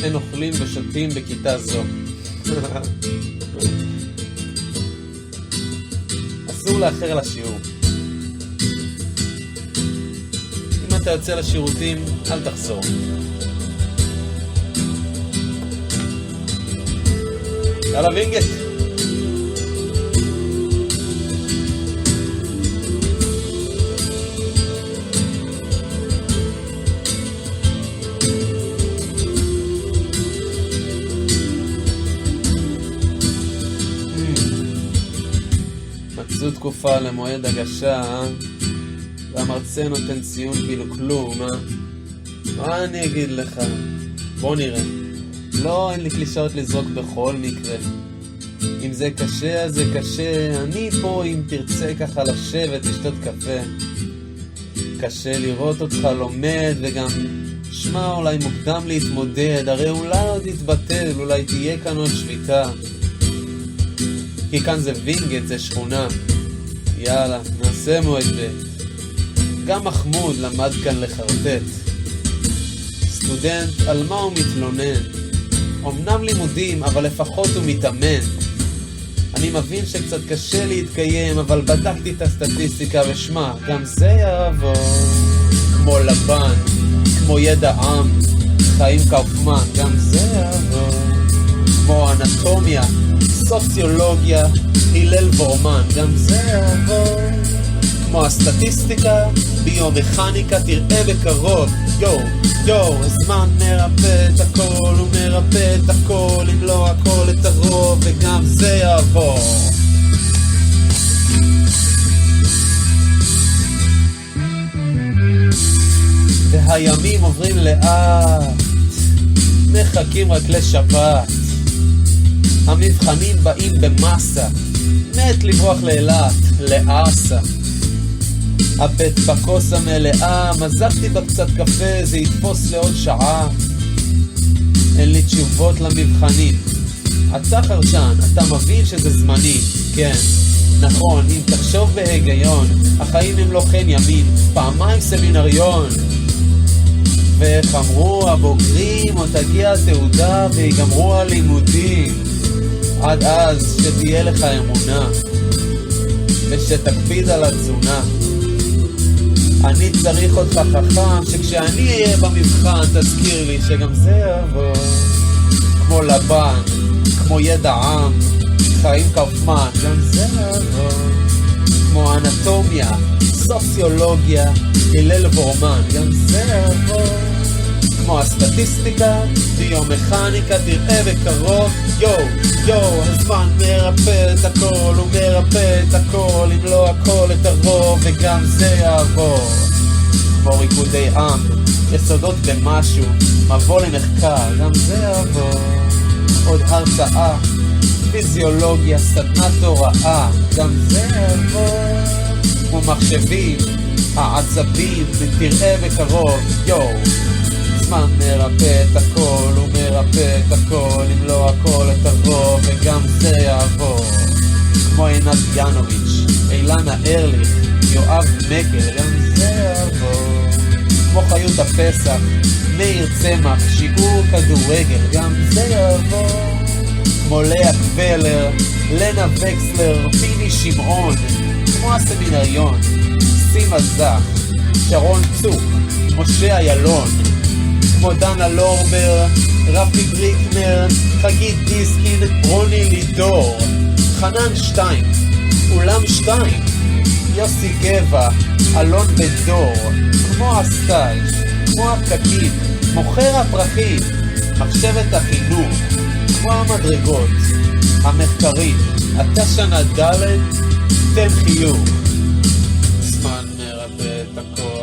אין אוכלים ושותים בכיתה זו. אסור לאחר על השיעור. אם אתה יוצא לשירותים, אל תחזור. יאללה וינגט. מצאו תקופה למועד הגשה, והמרצה נותן ציון כאילו כלום, מה אני אגיד לך? בוא נראה. לא, אין לי קלישאות לזרוק בכל מקרה. אם זה קשה, אז זה קשה. אני פה אם תרצה ככה לשבת, לשתות קפה. קשה לראות אותך לומד, וגם שמע אולי מוקדם להתמודד. הרי אולי עוד יתבטל, אולי תהיה כאן עוד שביתה. כי כאן זה וינגט, זה שכונה. יאללה, נעשה מועד ב'. גם מחמוד למד כאן לחרטט. סטודנט, על מה הוא מתלונן? אמנם לימודים, אבל לפחות הוא מתאמן. אני מבין שקצת קשה להתקיים, אבל בדקתי את הסטטיסטיקה ושמע, גם זה יעבור. כמו לבן, כמו ידע עם, חיים קאופמן, גם זה יעבור. כמו אנטומיה, סוציולוגיה, הלל וורמן, גם זה יעבור. כמו הסטטיסטיקה, ביומכניקה תראה בקרוב. יו, הזמן מרפא את הכל, הוא מרפא את הכל, אם לא הכל את הרוב, וגם זה יעבור. והימים עוברים לאט, מחכים רק לשבת. המבחנים באים במסה, מת לברוח לאילת, לאסה. הבט בכוס המלאה, מזגתי בה קצת קפה, זה יתפוס לעוד שעה. אין לי תשובות למבחנים. אתה חרשן, אתה מבין שזה זמני. כן, נכון, אם תחשוב בהיגיון, החיים הם לא חן ימין, פעמיים סמינריון. ואיך אמרו הבוגרים, עוד תגיע התעודה ויגמרו הלימודים. עד אז שתהיה לך אמונה, ושתקפיד על התזונה. אני צריך אותך חכם, שכשאני אהיה במבחן תזכיר לי שגם זה יעבור. כמו לבן, כמו ידע עם, חיים קאופמן, גם זה יעבור. כמו אנטומיה, סוציולוגיה, הלל וורמן, גם זה יעבור. כמו הסטטיסטיקה, ביומכניקה תראה בקרוב. יו, הזמן מרפא את הכל, הוא מרפא את הכל, אם לא הכל את הרוב, וגם זה יעבור. כמו ריקודי עם, יסודות במשהו, מבוא למחקר, גם זה יעבור. עוד הרצאה, פיזיולוגיה, סדנת הוראה, גם זה יעבור. כמו מחשבים, העצבים, תראה בקרוב. הזמן מרפא את הכל, הוא מרפא את הכל, אם לא הכל את הרוב, וגם זה יעבור. כמו עינת ינוביץ', אילנה ארליך, יואב מקל, גם זה יעבור. כמו חיות הפסח, מאיר צמח, שיעור כדורגל, גם זה יעבור. כמו לאה קבלר, לנה וקסלר, פיני שמעון, כמו הסמינריון, סימה זך, שרון צוק, משה איילון, כמו דנה לורבר, רפי בריקנר, חגית דיסקין, רוני לידור, חנן שטיין, אולם שטיין, יוסי גבע, אלון בן דור, כמו הסטייג', כמו הפקקים, מוכר הפרחים, מחשבת החינוך, כמו המדרגות, המחקרים, אתה שנה ד' תן חיוך. זמן מרפא את הכל.